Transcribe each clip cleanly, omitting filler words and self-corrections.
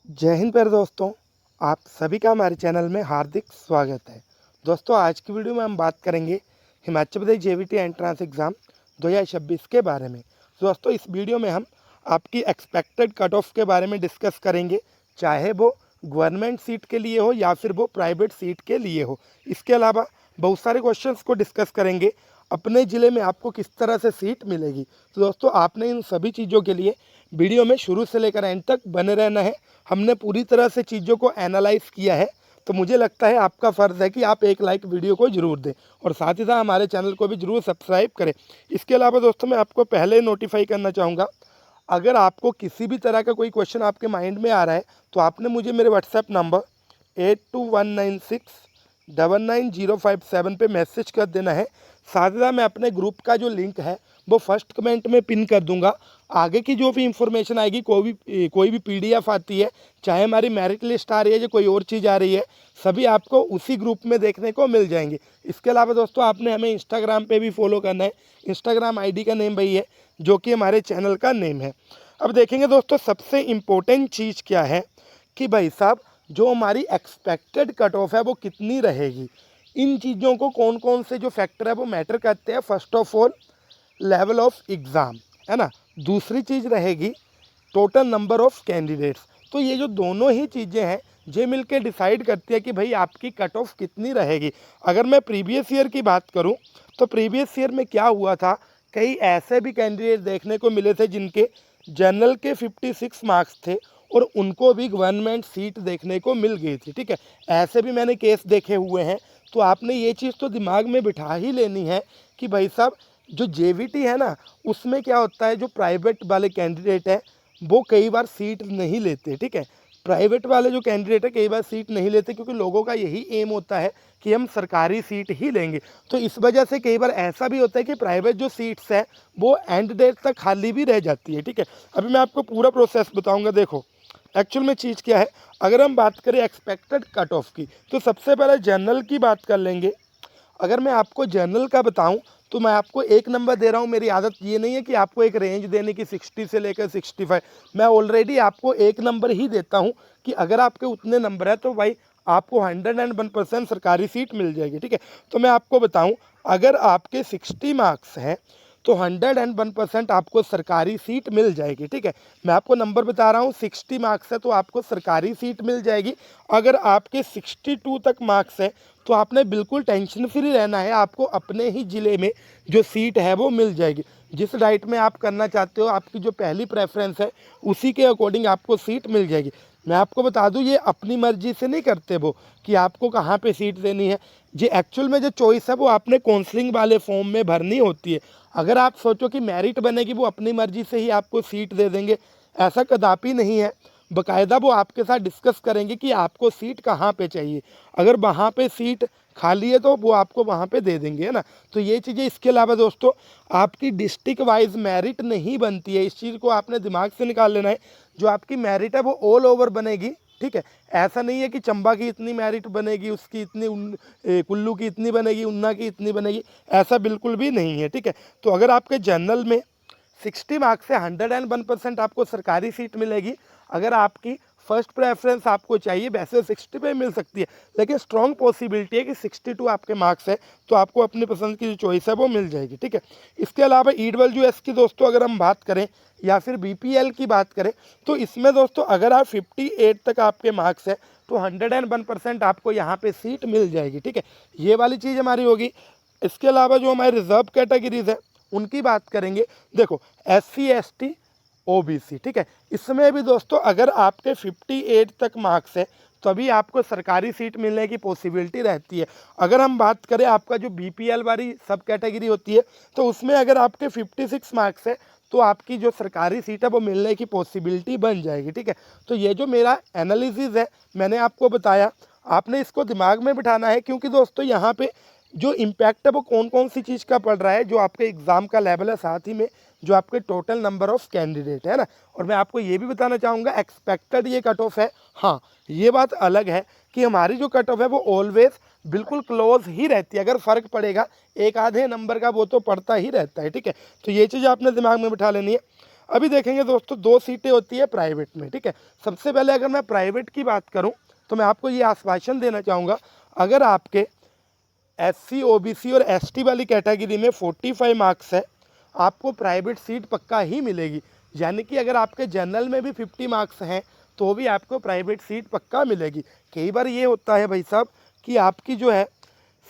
जय हिंद प्यारे दोस्तों। आप सभी का हमारे चैनल में हार्दिक स्वागत है। दोस्तों, आज की वीडियो में हम बात करेंगे Himachal Pradesh JVT entrance exam 2026 के बारे में। दोस्तों, इस वीडियो में हम आपकी एक्सपेक्टेड कट ऑफ के बारे में डिस्कस करेंगे, चाहे वो गवर्नमेंट सीट के लिए हो या फिर वो प्राइवेट सीट के लिए हो। इसके अलावा बहुत सारे क्वेश्चंस को डिस्कस करेंगे, अपने ज़िले में आपको किस तरह से सीट मिलेगी। तो दोस्तों, आपने इन सभी चीज़ों के लिए वीडियो में शुरू से लेकर एंड तक बने रहना है। हमने पूरी तरह से चीज़ों को एनालाइज़ किया है, तो मुझे लगता है आपका फ़र्ज़ है कि आप एक लाइक वीडियो को ज़रूर दें और साथ ही साथ हमारे चैनल को भी ज़रूर सब्सक्राइब करें। इसके अलावा दोस्तों, मैं आपको पहले नोटिफाई करना चाहूँगा, अगर आपको किसी भी तरह का कोई क्वेश्चन आपके माइंड में आ रहा है तो आपने मुझे मेरे व्हाट्सएप नंबर 8219699057 पे मैसेज कर देना है। साथ ही साथ मैं अपने ग्रुप का जो लिंक है वो फर्स्ट कमेंट में पिन कर दूंगा। आगे की जो भी इंफॉर्मेशन आएगी, कोई भी पीडीएफ आती है, चाहे हमारी मेरिट लिस्ट आ रही है या कोई और चीज़ आ रही है, सभी आपको उसी ग्रुप में देखने को मिल जाएंगे। इसके अलावा दोस्तों, आपने हमें इंस्टाग्राम पे भी फॉलो करना है। इंस्टाग्राम आईडी का नेम वही है जो कि हमारे चैनल का नेम है। अब देखेंगे दोस्तों, सबसे इम्पोर्टेंट चीज़ क्या है कि भाई साहब, जो हमारी एक्सपेक्टेड कट ऑफ है वो कितनी रहेगी। इन चीज़ों को कौन कौन से जो फैक्टर है वो मैटर करते हैं। First of all, level of exam, है ना। दूसरी चीज़ रहेगी टोटल नंबर ऑफ कैंडिडेट्स। तो ये जो दोनों ही चीज़ें हैं, ये मिलके डिसाइड करती है कि भाई आपकी कट ऑफ कितनी रहेगी। अगर मैं प्रीवियस ईयर की बात करूं तो प्रीवियस ईयर में क्या हुआ था, कई ऐसे भी कैंडिडेट देखने को मिले थे जिनके जनरल के 56 मार्क्स थे और उनको भी गवर्नमेंट सीट देखने को मिल गई थी। ठीक है, ऐसे भी मैंने केस देखे हुए हैं। तो आपने ये चीज़ तो दिमाग में बिठा ही लेनी है कि भाई साहब, जो जेवीटी है ना, उसमें क्या होता है, जो प्राइवेट वाले कैंडिडेट है वो कई बार सीट नहीं लेते। ठीक है, प्राइवेट वाले जो कैंडिडेट है कई बार सीट नहीं लेते क्योंकि लोगों का यही एम होता है कि हम सरकारी सीट ही लेंगे। तो इस वजह से कई बार ऐसा भी होता है कि प्राइवेट जो सीट्स है वो एंड डेट तक खाली भी रह जाती है। ठीक है, अभी मैं आपको पूरा प्रोसेस बताऊँगा। देखो, एक्चुअल में चीज़ क्या है, अगर हम बात करें एक्सपेक्टेड कट ऑफ की, तो सबसे पहले जनरल की बात कर लेंगे। अगर मैं आपको जनरल का बताऊं तो मैं आपको एक नंबर दे रहा हूं। मेरी आदत ये नहीं है कि आपको एक रेंज देने की 60 से लेकर 65। मैं ऑलरेडी आपको एक नंबर ही देता हूं कि अगर आपके उतने नंबर है तो भाई आपको 101% सरकारी सीट मिल जाएगी। ठीक है, तो मैं आपको बताऊं, अगर आपके 60 मार्क्स हैं तो 101% आपको सरकारी सीट मिल जाएगी। ठीक है, मैं आपको नंबर बता रहा हूँ, 60 मार्क्स है तो आपको सरकारी सीट मिल जाएगी। अगर आपके 62 तक मार्क्स है तो आपने बिल्कुल टेंशन फ्री रहना है, आपको अपने ही ज़िले में जो सीट है वो मिल जाएगी। जिस डाइट में आप करना चाहते हो, आपकी जो पहली प्रेफरेंस है उसी के अकॉर्डिंग आपको सीट मिल जाएगी। मैं आपको बता दूं, ये अपनी मर्जी से नहीं करते वो कि आपको कहाँ पे सीट देनी है। ये एक्चुअल में जो चॉइस है वो आपने काउंसलिंग वाले फॉर्म में भरनी होती है। अगर आप सोचो कि मेरिट बनेगी, वो अपनी मर्जी से ही आपको सीट दे देंगे, ऐसा कदापि नहीं है। बाकायदा वो आपके साथ डिस्कस करेंगे कि आपको सीट कहाँ पे चाहिए। अगर वहाँ पे सीट खाली है तो वो आपको वहाँ पे दे देंगे, है ना। तो ये चीज़ें, इसके अलावा दोस्तों, आपकी डिस्ट्रिक्ट वाइज मेरिट नहीं बनती है। इस चीज़ को आपने दिमाग से निकाल लेना है। जो आपकी मेरिट है वो ऑल ओवर बनेगी। ठीक है, ऐसा नहीं है कि चंबा की इतनी मेरिट बनेगी, उसकी इतनी, कुल्लू की इतनी बनेगी, उन्ना की इतनी बनेगी, ऐसा बिल्कुल भी नहीं है। ठीक है, तो अगर आपके जनरल में 60 मार्क्स से 101% आपको सरकारी सीट मिलेगी। अगर आपकी फर्स्ट प्रेफरेंस आपको चाहिए, वैसे 60 पे मिल सकती है, लेकिन स्ट्रॉन्ग पॉसिबिलिटी है कि 62 आपके मार्क्स है तो आपको अपनी पसंद की जो चॉइस है वो मिल जाएगी। ठीक है, इसके अलावा ईडब्ल्यूएस की दोस्तों अगर हम बात करें या फिर बीपीएल की बात करें, तो इसमें दोस्तों अगर आप 58 तक आपके मार्क्स है तो 101% आपको यहाँ पे सीट मिल जाएगी। ठीक है, ये वाली चीज़ हमारी होगी। इसके अलावा जो हमारे रिजर्व कैटेगरीज है उनकी बात करेंगे। देखो, SC ST OBC, ठीक है, इसमें भी दोस्तों अगर आपके 58 तक मार्क्स है तभी आपको सरकारी सीट मिलने की पॉसिबिलिटी रहती है। अगर हम बात करें आपका जो BPL वाली सब कैटेगरी होती है तो उसमें अगर आपके 56 मार्क्स है तो आपकी जो सरकारी सीट है वो मिलने की पॉसिबिलिटी बन जाएगी। ठीक है, तो ये जो मेरा एनालिसिस है मैंने आपको बताया, आपने इसको दिमाग में बिठाना है क्योंकि दोस्तों यहाँ पे जो इम्पैक्ट है वो कौन कौन सी चीज़ का पड़ रहा है, जो आपके एग्ज़ाम का लेवल है, साथ ही में जो आपके टोटल नंबर ऑफ़ कैंडिडेट है ना। और मैं आपको ये भी बताना चाहूँगा, एक्सपेक्टेड ये कट ऑफ है। हाँ, ये बात अलग है कि हमारी जो कट ऑफ है वो ऑलवेज बिल्कुल क्लोज ही रहती है। अगर फ़र्क पड़ेगा एक आधे नंबर का वो तो पड़ता ही रहता है। ठीक है, तो ये चीज़ आपने दिमाग में बिठा लेनी है। अभी देखेंगे दोस्तों 2 सीटें होती है प्राइवेट में, ठीक है। सबसे पहले अगर मैं प्राइवेट की बात करूं तो मैं आपको ये आश्वासन देना चाहूँगा, अगर आपके SC OBC और ST वाली कैटेगरी में 45 मार्क्स है, आपको प्राइवेट सीट पक्का ही मिलेगी। यानी कि अगर आपके जनरल में भी 50 मार्क्स हैं तो भी आपको प्राइवेट सीट पक्का मिलेगी। कई बार ये होता है भाई साहब कि आपकी जो है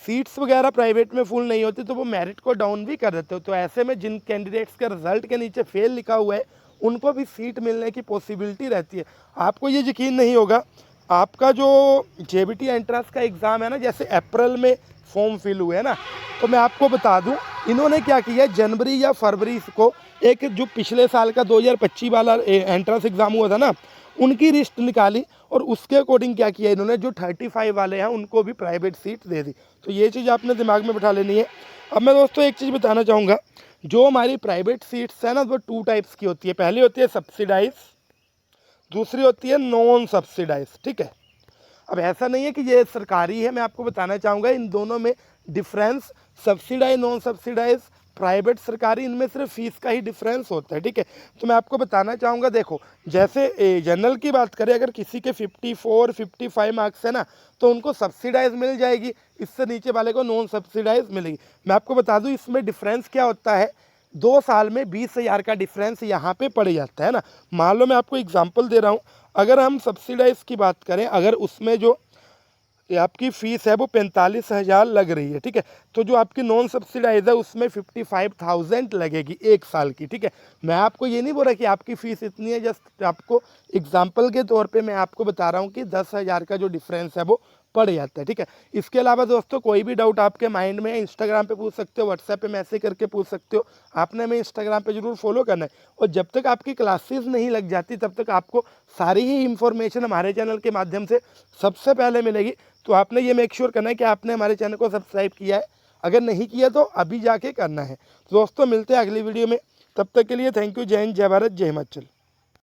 सीट्स वगैरह प्राइवेट में फुल नहीं होती तो वो मेरिट को डाउन भी कर देते हो। तो ऐसे में जिन कैंडिडेट्स के रिजल्ट के नीचे फेल लिखा हुआ है उनको भी सीट मिलने की पॉसिबिलिटी रहती है। आपको ये यकीन नहीं होगा, आपका जो JBT एंट्रेंस का एग्ज़ाम है ना, जैसे अप्रैल में फॉर्म फिल हुए है ना, तो मैं आपको बता दूं इन्होंने क्या किया है, जनवरी या फरवरी को एक जो पिछले साल का 2025 वाला एंट्रेंस एग्ज़ाम हुआ था ना, उनकी लिस्ट निकाली और उसके अकॉर्डिंग क्या किया इन्होंने, जो 35 वाले हैं उनको भी प्राइवेट सीट दे दी। तो ये चीज़ आपने दिमाग में बैठा लेनी है। अब मैं दोस्तों एक चीज़ बताना चाहूँगा, जो हमारी प्राइवेट सीट्स है ना वो 2 टाइप्स की होती है। पहली होती है सब्सिडाइज, दूसरी होती है नॉन सब्सिडाइज, ठीक है। अब ऐसा नहीं है कि ये सरकारी है, मैं आपको बताना चाहूँगा इन दोनों में difference, subsidise non subsidise, private सरकारी, इनमें सिर्फ फीस का ही डिफरेंस होता है, ठीक है। तो मैं आपको बताना चाहूँगा, देखो जैसे जनरल की बात करें, अगर किसी के 54 55 मार्क्स है ना तो उनको सब्सिडाइज मिल जाएगी, इससे नीचे वाले को नॉन सब्सिडाइज मिलेगी। मैं आपको बता दूँ इसमें डिफरेंस क्या होता है, 2 साल में 20,000 का डिफरेंस यहाँ पे पड़ जाता है ना। मान लो मैं आपको एग्जांपल दे रहा हूँ, अगर हम सब्सिडाइज की बात करें, अगर उसमें जो ये आपकी फ़ीस है वो 45,000 लग रही है, ठीक है। तो जो आपकी नॉन सब्सिडाइज है उसमें 55,000 लगेगी 1 साल की, ठीक है। मैं आपको ये नहीं बोल रहा कि आपकी फ़ीस इतनी है, जस्ट आपको एग्जांपल के तौर पे मैं आपको बता रहा हूँ कि 10,000 का जो डिफरेंस है वो पड़ जाता है, ठीक है। इसके अलावा दोस्तों कोई भी डाउट आपके माइंड में है, इंस्टाग्राम पे पूछ सकते हो, व्हाट्सएप पे मैसेज करके पूछ सकते हो। आपने हमें इंस्टाग्राम पे जरूर फॉलो करना है, और जब तक आपकी क्लासेस नहीं लग जाती तब तक आपको सारी ही इंफॉर्मेशन हमारे चैनल के माध्यम से सबसे पहले मिलेगी। तो आपने ये मेक श्योर करना है कि आपने हमारे चैनल को सब्सक्राइब किया है, अगर नहीं किया तो अभी जाके करना है। तो दोस्तों मिलते हैं अगली वीडियो में, तब तक के लिए थैंक यू। जय हिंद, जय भारत, जय हिमाचल।